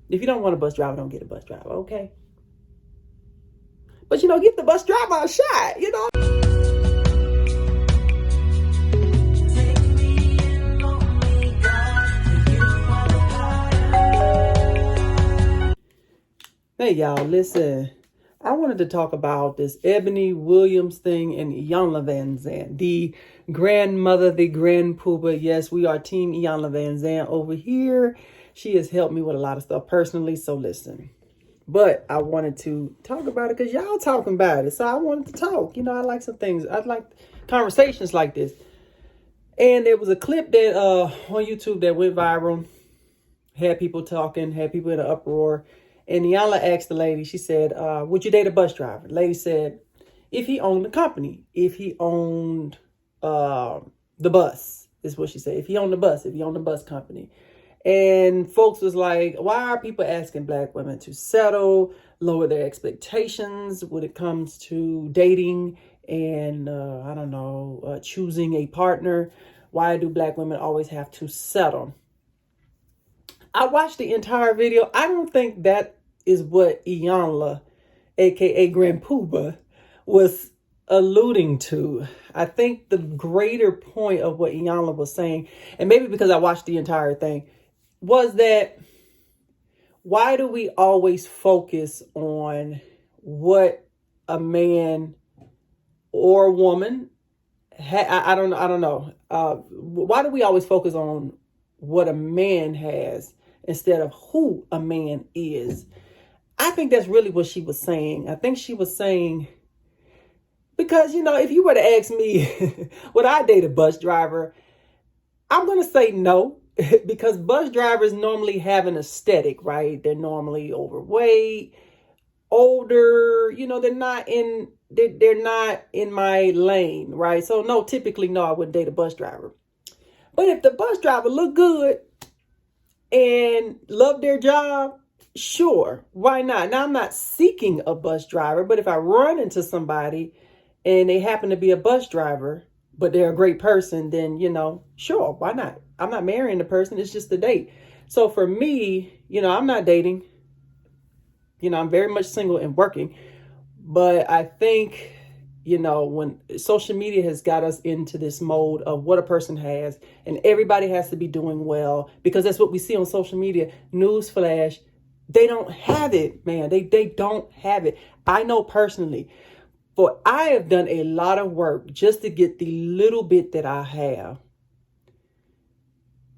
If you don't want a bus driver, don't get a bus driver, okay? But, give the bus driver a shot. Hey, y'all, listen. I wanted to talk about this Eboni Williams thing and Iyanla Vanzant, the grandmother, the grandpooper. Yes, we are Team Iyanla Vanzant over here. She has helped me with a lot of stuff personally, so listen. But I wanted to talk about it because y'all talking about it, so I wanted to talk. I like some things. I like conversations like this. And there was a clip that on YouTube that went viral, had people talking, had people in an uproar. And Iyanla asked the lady, she said, would you date a bus driver? The lady said, if he owned the company, if he owned the bus, is what she said. If he owned the bus company. And folks was like, why are people asking Black women to settle, lower their expectations when it comes to dating and, choosing a partner? Why do Black women always have to settle? I watched the entire video. I don't think that is what Iyanla, aka Grandpooba, was alluding to. I think the greater point of what Iyanla was saying, and maybe because I watched the entire thing, was that why do we always focus on what a man or a woman I don't know. Why do we always focus on what a man has instead of who a man is? I think that's really what she was saying. I think she was saying, because, if you were to ask me, would I date a bus driver? I'm going to say no, because bus drivers normally have an aesthetic, right? They're normally overweight, older, they're not in my lane, right? So no, typically, no, I wouldn't date a bus driver. But if the bus driver look good and love their job, sure, why not? Now, I'm not seeking a bus driver, but if I run into somebody and they happen to be a bus driver, but they're a great person, then, sure, why not? I'm not marrying the person. It's just a date. So for me, I'm not dating. I'm very much single and working. But I think, when social media has got us into this mode of what a person has, and everybody has to be doing well, because that's what we see on social media. Newsflash, they don't have it, man. They don't have it. I know personally, for I have done a lot of work just to get the little bit that I have.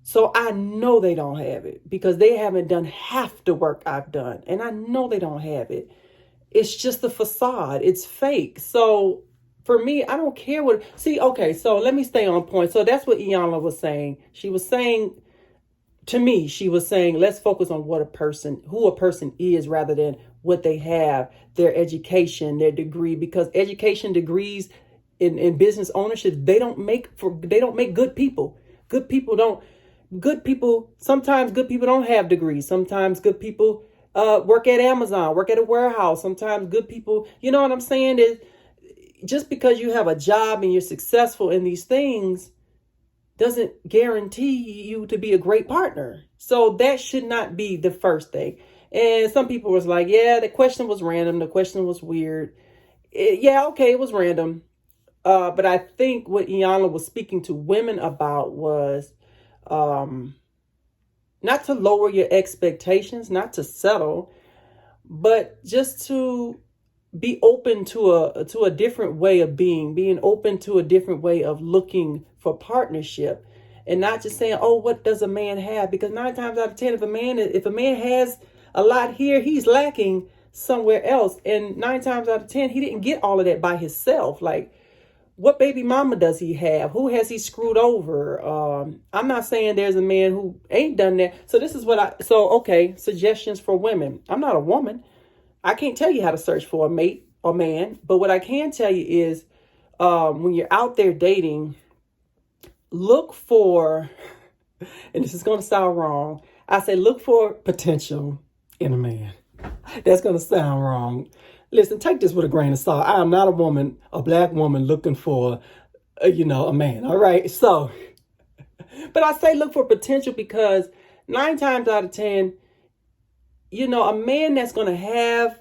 So I know they don't have it because they haven't done half the work I've done. And I know they don't have it. It's just a facade. It's fake. So for me, I don't care what. See, okay, so let me stay on point. So that's what Iyanla was saying. She was saying, to me, let's focus on who a person is rather than what they have, their education, their degree, because education, degrees in business ownership, they don't make good people. Sometimes good people don't have degrees. Sometimes good people work at Amazon, work at a warehouse. Sometimes good people, you know what I'm saying? Is just because you have a job and you're successful in these things doesn't guarantee you to be a great partner. So that should not be the first thing. And some people was like, yeah, the question was random. The question was weird. It was random. But I think what Iyanla was speaking to women about was not to lower your expectations, not to settle, but just to be open to a different way of being open to a different way of looking for partnership, and not just saying, oh, what does a man have? Because 9 times out of 10, if a man has a lot here, he's lacking somewhere else. And 9 times out of 10, he didn't get all of that by himself. Like, what baby mama does he have? Who has he screwed over? I'm not saying there's a man who ain't done that. So this is suggestions for women. I'm not a woman. I can't tell you how to search for a mate or man. But what I can tell you is when you're out there dating, look for, and this is going to sound wrong, I say look for potential in a man. That's going to sound wrong. Listen, take this with a grain of salt. I am not a woman, a Black woman looking for, a man. All right. So, but I say look for potential because 9 times out of 10, a man that's going to have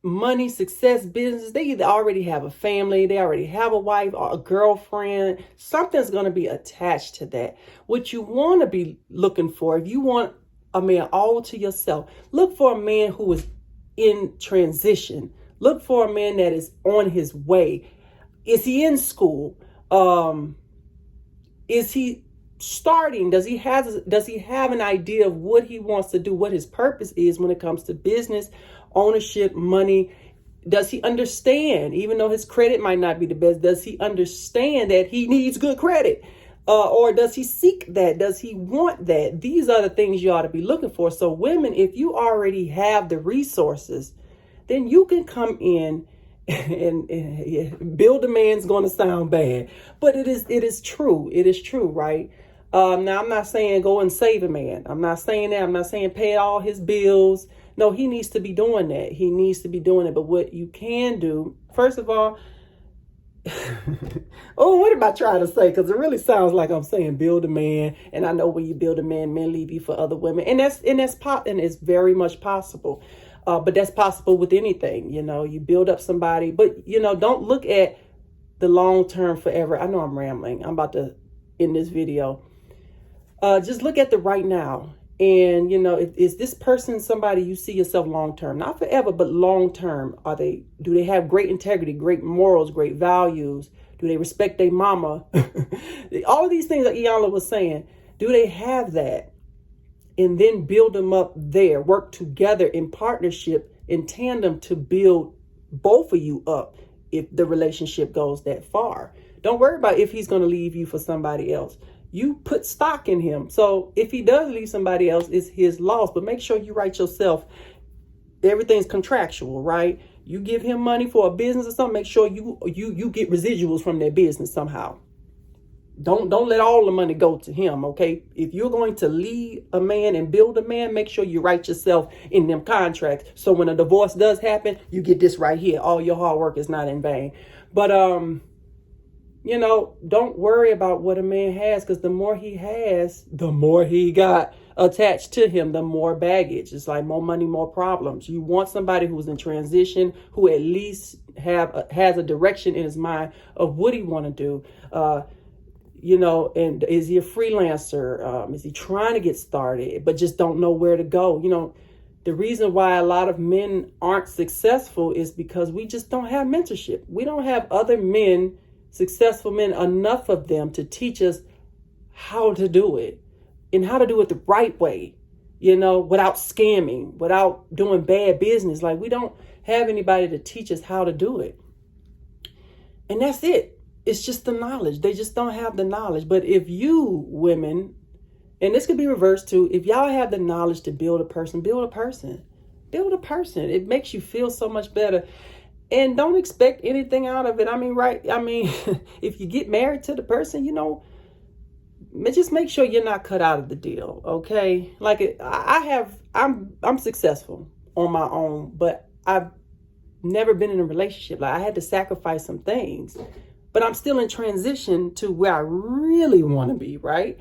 money, success, business, they either already have a family, they already have a wife or a girlfriend. Something's going to be attached to that. What you want to be looking for, if you want a man all to yourself, look for a man who is in transition. Look for a man that is on his way. Is he in school? Is he starting? Does he have an idea of what he wants to do, what his purpose is when it comes to business, ownership, money? Does he understand, even though his credit might not be the best, does he understand that he needs good credit? Or does he seek that? Does he want that? These are the things you ought to be looking for. So women, if you already have the resources, then you can come in and build a man's going to sound bad, but it is true. It is true, right? Now, I'm not saying go and save a man. I'm not saying that. I'm not saying pay all his bills. No, he needs to be doing that. He needs to be doing it. But what you can do, first of all, oh, what am I trying to say? Because it really sounds like I'm saying build a man. And I know when you build a man, men leave you for other women. And it's very much possible. But that's possible with anything. You build up somebody, but don't look at the long term forever. I know I'm rambling. I'm about to end this video. Just look at the right now. And, is this person somebody you see yourself long term? Not forever, but long term. Do they have great integrity, great morals, great values? Do they respect their mama? All of these things that Iyanla was saying, do they have that? And then build them up there. Work together in partnership, in tandem, to build both of you up if the relationship goes that far. Don't worry about if he's going to leave you for somebody else. You put stock in him. So if he does leave somebody else, it's his loss. But make sure you write yourself. Everything's contractual, right? You give him money for a business or something, make sure you get residuals from that business somehow. Don't let all the money go to him, okay? If you're going to lead a man and build a man, make sure you write yourself in them contracts. So when a divorce does happen, you get this right here. All your hard work is not in vain. But, don't worry about what a man has, because the more he has, the more he got attached to him, the more baggage. It's like more money, more problems. You want somebody who's in transition, who at least has a direction in his mind of what he want to do. And is he a freelancer? Is he trying to get started, but just don't know where to go? The reason why a lot of men aren't successful is because we just don't have mentorship. We don't have other men, successful men, enough of them to teach us how to do it and how to do it the right way, without scamming, without doing bad business. Like, we don't have anybody to teach us how to do it. And that's it. It's just the knowledge. They just don't have the knowledge. But if you women, and this could be reversed too, if y'all have the knowledge to build a person, build a person. Build a person. It makes you feel so much better. And don't expect anything out of it. If you get married to the person, just make sure you're not cut out of the deal, okay? Like, I'm successful on my own, but I've never been in a relationship. Like, I had to sacrifice some things, but I'm still in transition to where I really want to be, right?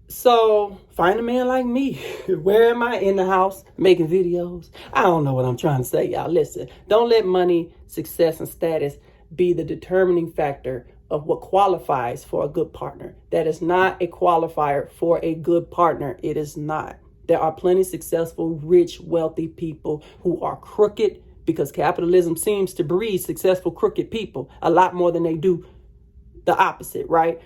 So find a man like me. Where am I? In the house making videos? I don't know what I'm trying to say, y'all. Listen, don't let money, success, and status be the determining factor of what qualifies for a good partner. That is not a qualifier for a good partner. It is not. There are plenty of successful, rich, wealthy people who are crooked, because capitalism seems to breed successful, crooked people a lot more than they do the opposite, right?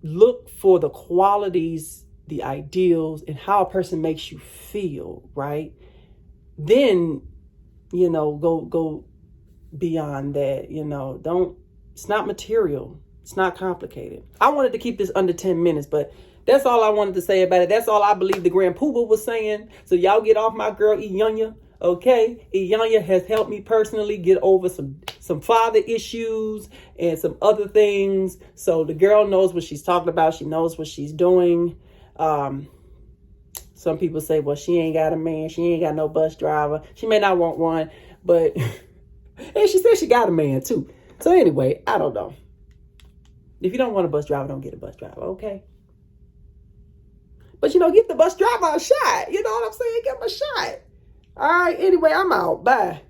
Look for the qualities, the ideals, and how a person makes you feel, right? Then, go beyond that. It's not material. It's not complicated. I wanted to keep this under 10 minutes, but that's all I wanted to say about it. That's all I believe the Grand Poobah was saying. So y'all get off my girl, Iyanla. Okay, Iyanla has helped me personally get over some father issues and some other things. So the girl knows what she's talking about. She knows what she's doing. Some people say, well, she ain't got a man. She ain't got no bus driver. She may not want one, but and she said she got a man too. So anyway, I don't know. If you don't want a bus driver, don't get a bus driver, okay? But, you know, give the bus driver a shot. You know what I'm saying? Give him a shot. All right. Anyway, I'm out. Bye.